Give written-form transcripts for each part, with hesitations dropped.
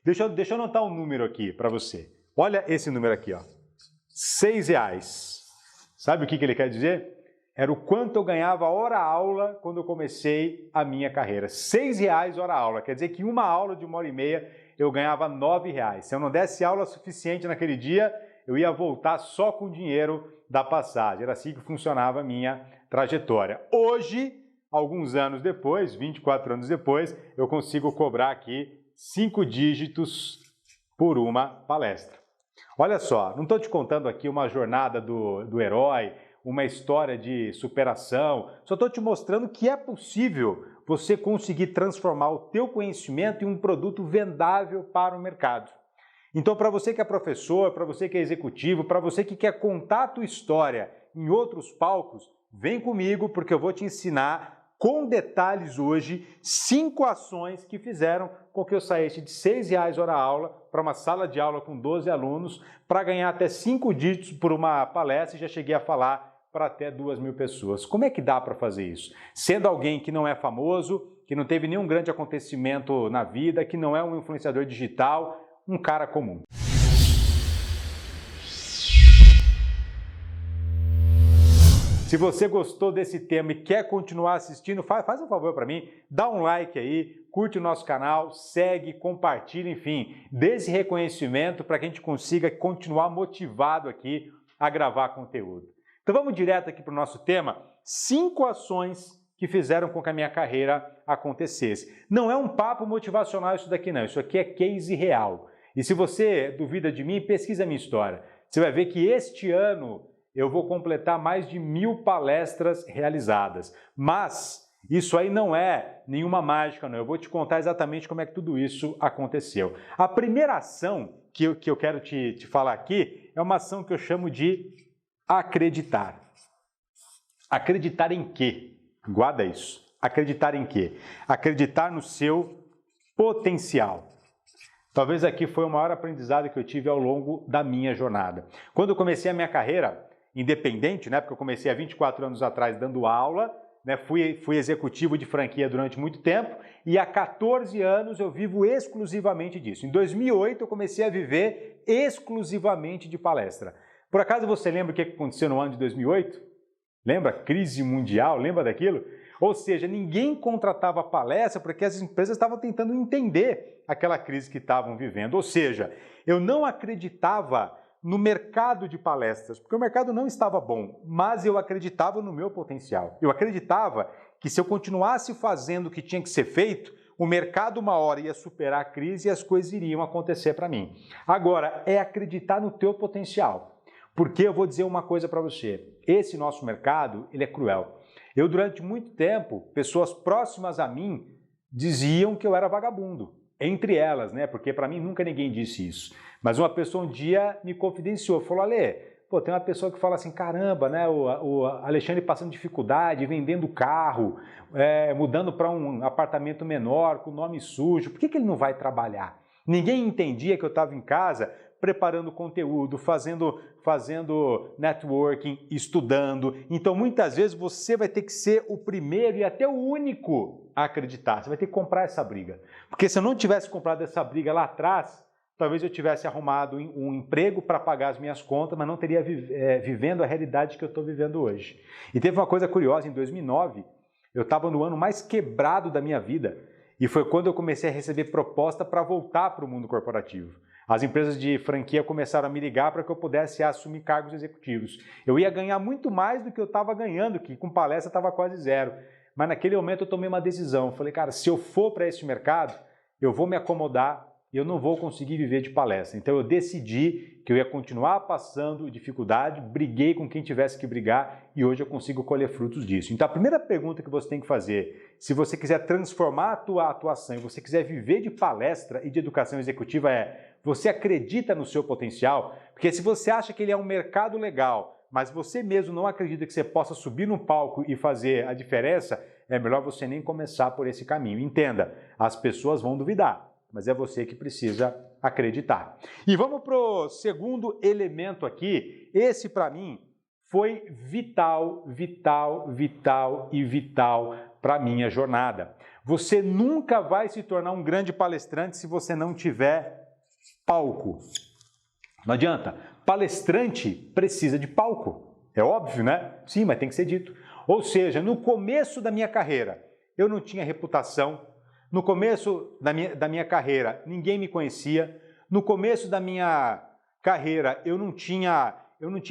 Deixa eu anotar um número aqui para você. Olha esse número aqui, ó. R$6. Sabe o que ele quer dizer? Era o quanto eu ganhava hora-aula quando eu comecei a minha carreira. R$6 hora-aula. Quer dizer que uma aula de 1h30 eu ganhava R$9. Se eu não desse aula suficiente naquele dia, eu ia voltar só com o dinheiro da passagem. Era assim que funcionava a minha trajetória. Hoje, alguns anos depois, 24 anos depois, eu consigo cobrar aqui 5 dígitos por uma palestra. Olha só, não estou te contando aqui uma jornada do herói, uma história de superação, só estou te mostrando que é possível você conseguir transformar o teu conhecimento em um produto vendável para o mercado. Então, para você que é professor, para você que é executivo, para você que quer contar a tua história em outros palcos, vem comigo porque eu vou te ensinar com detalhes hoje 5 ações que fizeram com que eu saísse de R$6 hora aula para uma sala de aula com 12 alunos para ganhar até 5 dígitos por uma palestra e já cheguei a falar para até 2.000 pessoas. Como é que dá para fazer isso? Sendo alguém que não é famoso, que não teve nenhum grande acontecimento na vida, que não é um influenciador digital, um cara comum. Se você gostou desse tema e quer continuar assistindo, faz um favor para mim, dá um like aí, curte o nosso canal, segue, compartilha, enfim, dê esse reconhecimento para que a gente consiga continuar motivado aqui a gravar conteúdo. Então vamos direto aqui para o nosso tema, 5 ações que fizeram com que a minha carreira acontecesse. Não é um papo motivacional isso daqui não, isso aqui é case real. E se você duvida de mim, pesquisa a minha história. Você vai ver que este ano eu vou completar mais de 1.000 palestras realizadas. Mas isso aí não é nenhuma mágica, não. Eu vou te contar exatamente como é que tudo isso aconteceu. A primeira ação que eu quero te falar aqui é uma ação que eu chamo de acreditar. Acreditar em quê? Guarda isso. Acreditar em quê? Acreditar no seu potencial. Talvez aqui foi o maior aprendizado que eu tive ao longo da minha jornada. Quando eu comecei a minha carreira independente, né, porque eu comecei há 24 anos atrás dando aula, né, fui executivo de franquia durante muito tempo e há 14 anos eu vivo exclusivamente disso. Em 2008 eu comecei a viver exclusivamente de palestra. Por acaso você lembra o que aconteceu no ano de 2008? Lembra? Crise mundial, lembra daquilo? Ou seja, ninguém contratava palestra porque as empresas estavam tentando entender aquela crise que estavam vivendo. Ou seja, eu não acreditava no mercado de palestras, porque o mercado não estava bom, mas eu acreditava no meu potencial. Eu acreditava que se eu continuasse fazendo o que tinha que ser feito, o mercado uma hora ia superar a crise e as coisas iriam acontecer para mim. Agora, é acreditar no teu potencial. Porque eu vou dizer uma coisa para você, esse nosso mercado, ele é cruel. Eu, durante muito tempo, pessoas próximas a mim diziam que eu era vagabundo. Entre elas, né? Porque para mim nunca ninguém disse isso. Mas uma pessoa um dia me confidenciou, falou, Ale, pô, tem uma pessoa que fala assim, caramba, né? O Alexandre passando dificuldade, vendendo carro, mudando para um apartamento menor, com nome sujo, por que ele não vai trabalhar? Ninguém entendia que eu estava em casa preparando conteúdo, fazendo networking, estudando. Então, muitas vezes, você vai ter que ser o primeiro e até o único a acreditar. Você vai ter que comprar essa briga. Porque se eu não tivesse comprado essa briga lá atrás, talvez eu tivesse arrumado um emprego para pagar as minhas contas, mas não teria vivendo a realidade que eu estou vivendo hoje. E teve uma coisa curiosa, em 2009, eu estava no ano mais quebrado da minha vida. E foi quando eu comecei a receber proposta para voltar para o mundo corporativo. As empresas de franquia começaram a me ligar para que eu pudesse assumir cargos executivos. Eu ia ganhar muito mais do que eu estava ganhando, que com palestra estava quase zero. Mas naquele momento eu tomei uma decisão. Eu falei, cara, se eu for para esse mercado, eu vou me acomodar e eu não vou conseguir viver de palestra. Então eu decidi que eu ia continuar passando dificuldade, briguei com quem tivesse que brigar e hoje eu consigo colher frutos disso. Então a primeira pergunta que você tem que fazer, se você quiser transformar a tua atuação e você quiser viver de palestra e de educação executiva é, você acredita no seu potencial? Porque se você acha que ele é um mercado legal, mas você mesmo não acredita que você possa subir no palco e fazer a diferença, é melhor você nem começar por esse caminho. Entenda, as pessoas vão duvidar, mas é você que precisa acreditar. E vamos para o segundo elemento aqui. Esse, para mim, foi vital para a minha jornada. Você nunca vai se tornar um grande palestrante se você não tiver palco. Não adianta. Palestrante precisa de palco. É óbvio, né? Sim, mas tem que ser dito. Ou seja, no começo da minha carreira, eu não tinha reputação. No começo da minha carreira, ninguém me conhecia. No começo da minha carreira, eu não tinha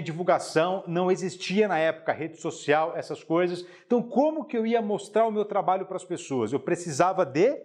divulgação, não existia na época rede social, essas coisas. Então, como que eu ia mostrar o meu trabalho para as pessoas? Eu precisava de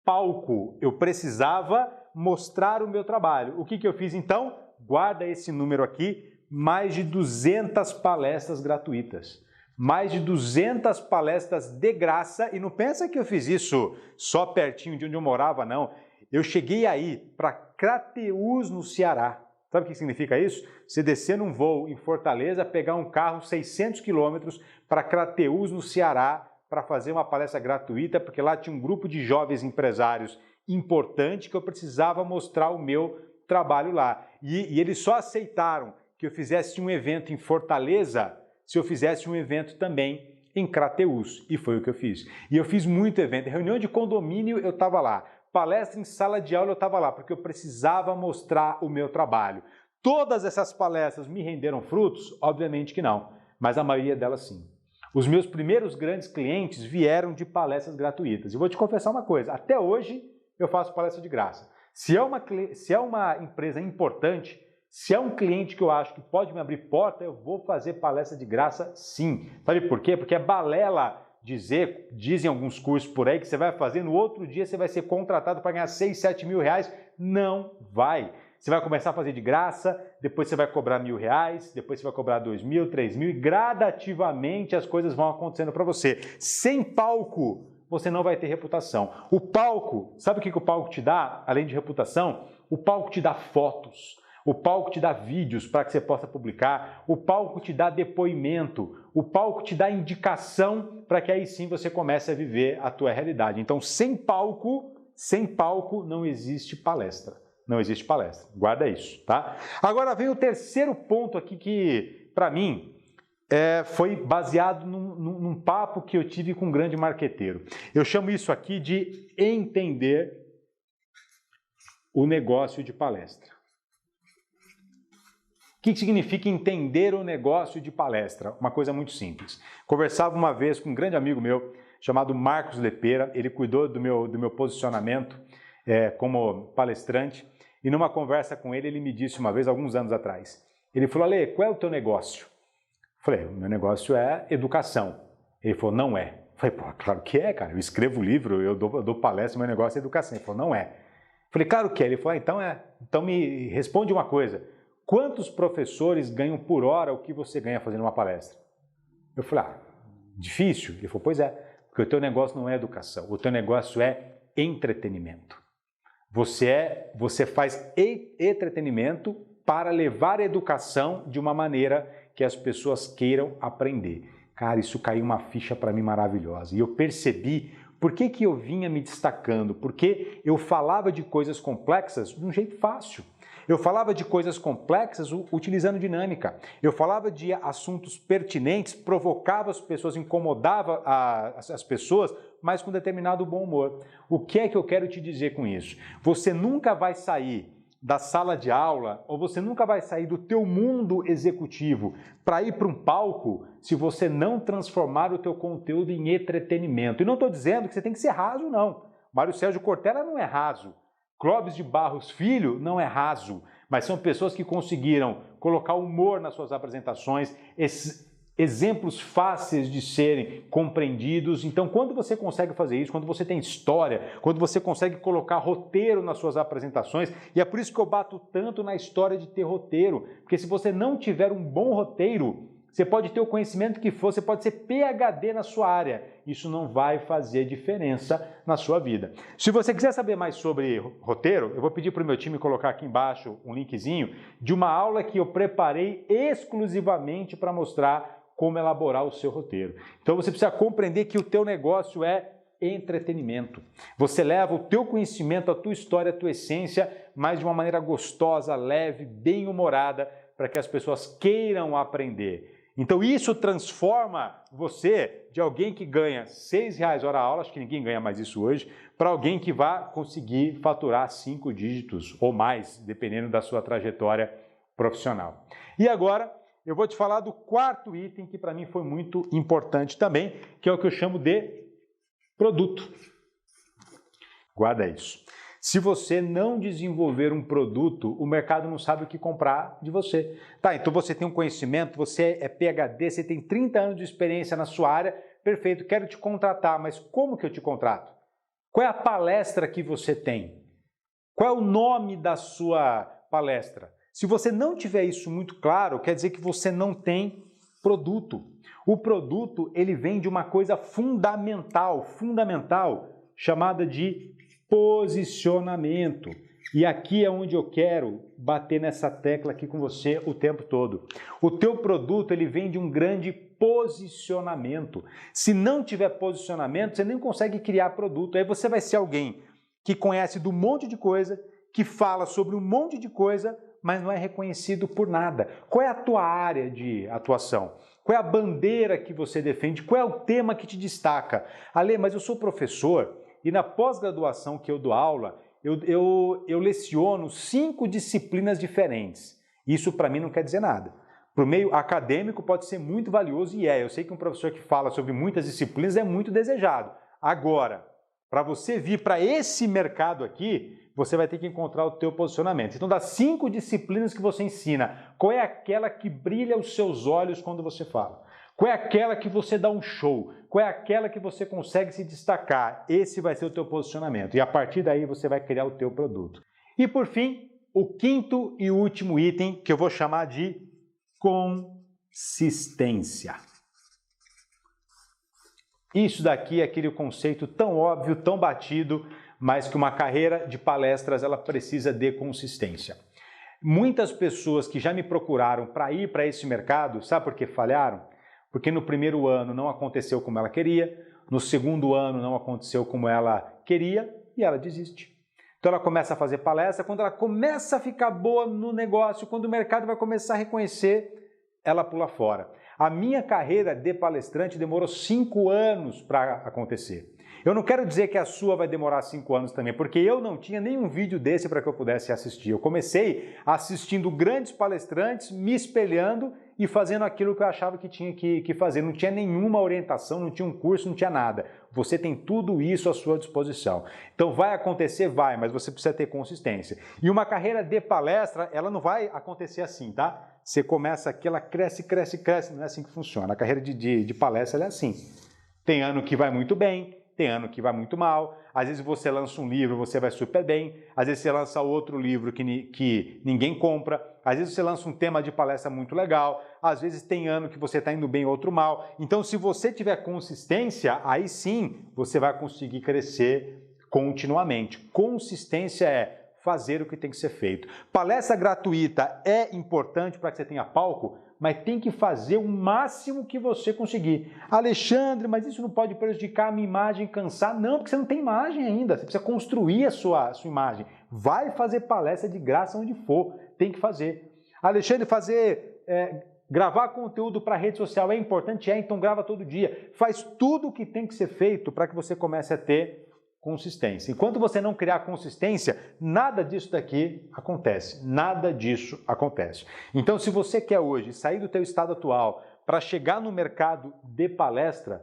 palco, eu precisava mostrar o meu trabalho. O que eu fiz então? Guarda esse número aqui, mais de 200 palestras gratuitas. Mais de 200 palestras de graça, e não pensa que eu fiz isso só pertinho de onde eu morava, não. Eu cheguei aí para Crateús, no Ceará. Sabe o que significa isso? Você descer num voo em Fortaleza, pegar um carro 600 quilômetros para Crateús, no Ceará, para fazer uma palestra gratuita, porque lá tinha um grupo de jovens empresários importante que eu precisava mostrar o meu trabalho lá. E eles só aceitaram que eu fizesse um evento em Fortaleza se eu fizesse um evento também em Crateús. E foi o que eu fiz. E eu fiz muito evento. Reunião de condomínio, eu estava lá. Palestra em sala de aula, eu estava lá, porque eu precisava mostrar o meu trabalho. Todas essas palestras me renderam frutos? Obviamente que não, mas a maioria delas sim. Os meus primeiros grandes clientes vieram de palestras gratuitas. E vou te confessar uma coisa, até hoje eu faço palestra de graça. Se é uma empresa importante, se é um cliente que eu acho que pode me abrir porta, eu vou fazer palestra de graça sim. Sabe por quê? Porque é balela dizem alguns cursos por aí que você vai fazer, no outro dia você vai ser contratado para ganhar 6, 7 mil reais. Não vai. Você vai começar a fazer de graça, depois você vai cobrar R$1.000, depois você vai cobrar 2.000, 3.000 e gradativamente as coisas vão acontecendo para você. Sem palco, você não vai ter reputação. O palco, sabe o que o palco te dá, além de reputação? O palco te dá fotos. O palco te dá vídeos para que você possa publicar, o palco te dá depoimento, o palco te dá indicação para que aí sim você comece a viver a tua realidade. Então, sem palco não existe palestra. Não existe palestra. Guarda isso, tá? Agora vem o terceiro ponto aqui que, para mim, foi baseado num papo que eu tive com um grande marqueteiro. Eu chamo isso aqui de entender o negócio de palestra. O que significa entender o negócio de palestra? Uma coisa muito simples. Conversava uma vez com um grande amigo meu, chamado Marcos Lepera, ele cuidou do meu posicionamento como palestrante, e numa conversa com ele, ele me disse uma vez, alguns anos atrás, ele falou, Ale, qual é o teu negócio? Eu falei, o meu negócio é educação. Ele falou, não é. Eu falei, pô, claro que é, cara, eu escrevo livro, eu dou palestra, meu negócio é educação. Ele falou, não é. Eu falei, claro que é. Ele falou, então é. Então me responde uma coisa. Quantos professores ganham por hora o que você ganha fazendo uma palestra? Eu falei, difícil? Ele falou, pois é, porque o teu negócio não é educação, o teu negócio é entretenimento. Você faz entretenimento para levar a educação de uma maneira que as pessoas queiram aprender. Cara, isso caiu uma ficha para mim maravilhosa. E eu percebi por que eu vinha me destacando, porque eu falava de coisas complexas de um jeito fácil. Eu falava de coisas complexas utilizando dinâmica. Eu falava de assuntos pertinentes, provocava as pessoas, incomodava as pessoas, mas com determinado bom humor. O que é que eu quero te dizer com isso? Você nunca vai sair da sala de aula ou você nunca vai sair do teu mundo executivo para ir para um palco se você não transformar o teu conteúdo em entretenimento. E não estou dizendo que você tem que ser raso, não. Mário Sérgio Cortella não é raso. Clóvis de Barros Filho não é raso, mas são pessoas que conseguiram colocar humor nas suas apresentações, exemplos fáceis de serem compreendidos. Então, quando você consegue fazer isso, quando você tem história, quando você consegue colocar roteiro nas suas apresentações, e é por isso que eu bato tanto na história de ter roteiro, porque se você não tiver um bom roteiro, você pode ter o conhecimento que for, você pode ser PhD na sua área. Isso não vai fazer diferença na sua vida. Se você quiser saber mais sobre roteiro, eu vou pedir para o meu time colocar aqui embaixo um linkzinho de uma aula que eu preparei exclusivamente para mostrar como elaborar o seu roteiro. Então você precisa compreender que o teu negócio é entretenimento. Você leva o teu conhecimento, a tua história, a tua essência, mas de uma maneira gostosa, leve, bem-humorada, para que as pessoas queiram aprender. Então isso transforma você de alguém que ganha R$6 hora aula, acho que ninguém ganha mais isso hoje, para alguém que vai conseguir faturar 5 dígitos ou mais, dependendo da sua trajetória profissional. E agora eu vou te falar do quarto item que para mim foi muito importante também, que é o que eu chamo de produto. Guarda isso. Se você não desenvolver um produto, o mercado não sabe o que comprar de você. Tá, então você tem um conhecimento, você é PhD, você tem 30 anos de experiência na sua área, perfeito, quero te contratar, mas como que eu te contrato? Qual é a palestra que você tem? Qual é o nome da sua palestra? Se você não tiver isso muito claro, quer dizer que você não tem produto. O produto, ele vem de uma coisa fundamental, chamada de posicionamento. E aqui é onde eu quero bater nessa tecla aqui com você o tempo todo. O teu produto, ele vem de um grande posicionamento. Se não tiver posicionamento, você nem consegue criar produto. Aí você vai ser alguém que conhece de um monte de coisa, que fala sobre um monte de coisa, mas não é reconhecido por nada. Qual é a tua área de atuação? Qual é a bandeira que você defende? Qual é o tema que te destaca? Ale, mas eu sou professor e na pós-graduação que eu dou aula, eu leciono 5 disciplinas diferentes. Isso para mim não quer dizer nada. Para o meio acadêmico pode ser muito valioso e é. Eu sei que um professor que fala sobre muitas disciplinas é muito desejado. Agora, para você vir para esse mercado aqui, você vai ter que encontrar o teu posicionamento. Então, das 5 disciplinas que você ensina, qual é aquela que brilha os seus olhos quando você fala? Qual é aquela que você dá um show? Qual é aquela que você consegue se destacar? Esse vai ser o teu posicionamento. E a partir daí você vai criar o teu produto. E por fim, o quinto e último item que eu vou chamar de consistência. Isso daqui é aquele conceito tão óbvio, tão batido, mas que uma carreira de palestras ela precisa de consistência. Muitas pessoas que já me procuraram para ir para esse mercado, sabe por que falharam? Porque no primeiro ano não aconteceu como ela queria, no segundo ano não aconteceu como ela queria e ela desiste. Então ela começa a fazer palestra, quando ela começa a ficar boa no negócio, quando o mercado vai começar a reconhecer, ela pula fora. A minha carreira de palestrante demorou 5 anos para acontecer. Eu não quero dizer que a sua vai demorar 5 anos também, porque eu não tinha nenhum vídeo desse para que eu pudesse assistir. Eu comecei assistindo grandes palestrantes, me espelhando e fazendo aquilo que eu achava que tinha que fazer. Não tinha nenhuma orientação, não tinha um curso, não tinha nada. Você tem tudo isso à sua disposição. Então vai acontecer? Vai, mas você precisa ter consistência. E uma carreira de palestra, ela não vai acontecer assim, tá? Você começa aqui, ela cresce, cresce, cresce, não é assim que funciona. A carreira de palestra ela é assim. Tem ano que vai muito bem, tem ano que vai muito mal, às vezes você lança um livro, você vai super bem, às vezes você lança outro livro que ninguém compra, às vezes você lança um tema de palestra muito legal, às vezes tem ano que você está indo bem, outro mal. Então, se você tiver consistência, aí sim você vai conseguir crescer continuamente. Consistência é fazer o que tem que ser feito. Palestra gratuita é importante para que você tenha palco, mas tem que fazer o máximo que você conseguir. Alexandre, mas isso não pode prejudicar a minha imagem, cansar? Não, porque você não tem imagem ainda, você precisa construir a sua imagem. Vai fazer palestra de graça onde for, tem que fazer. Alexandre, gravar conteúdo para rede social é importante? É, então grava todo dia. Faz tudo o que tem que ser feito para que você comece a ter consistência. Enquanto você não criar consistência, nada disso daqui acontece. Nada disso acontece. Então, se você quer hoje sair do teu estado atual para chegar no mercado de palestra,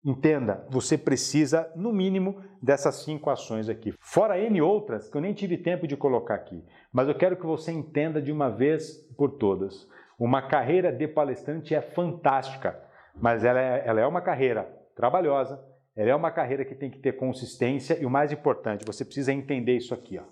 entenda, você precisa, no mínimo, dessas 5 ações aqui. Fora N outras que eu nem tive tempo de colocar aqui. Mas eu quero que você entenda de uma vez por todas. Uma carreira de palestrante é fantástica, mas ela é uma carreira trabalhosa, ela é uma carreira que tem que ter consistência e o mais importante, você precisa entender isso aqui, ó.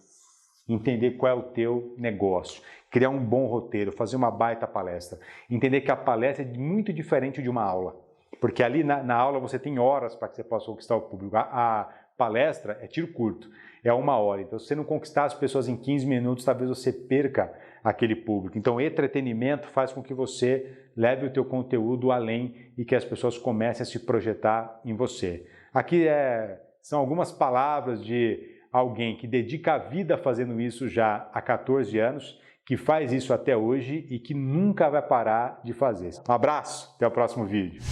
Entender qual é o teu negócio, criar um bom roteiro, fazer uma baita palestra, entender que a palestra é muito diferente de uma aula, porque ali na aula você tem horas para que você possa conquistar o público, a palestra é tiro curto, é 1 hora, então se você não conquistar as pessoas em 15 minutos, talvez você perca aquele público. Então, entretenimento faz com que você leve o teu conteúdo além e que as pessoas comecem a se projetar em você. Aqui são algumas palavras de alguém que dedica a vida fazendo isso já há 14 anos, que faz isso até hoje e que nunca vai parar de fazer. Um abraço, até o próximo vídeo.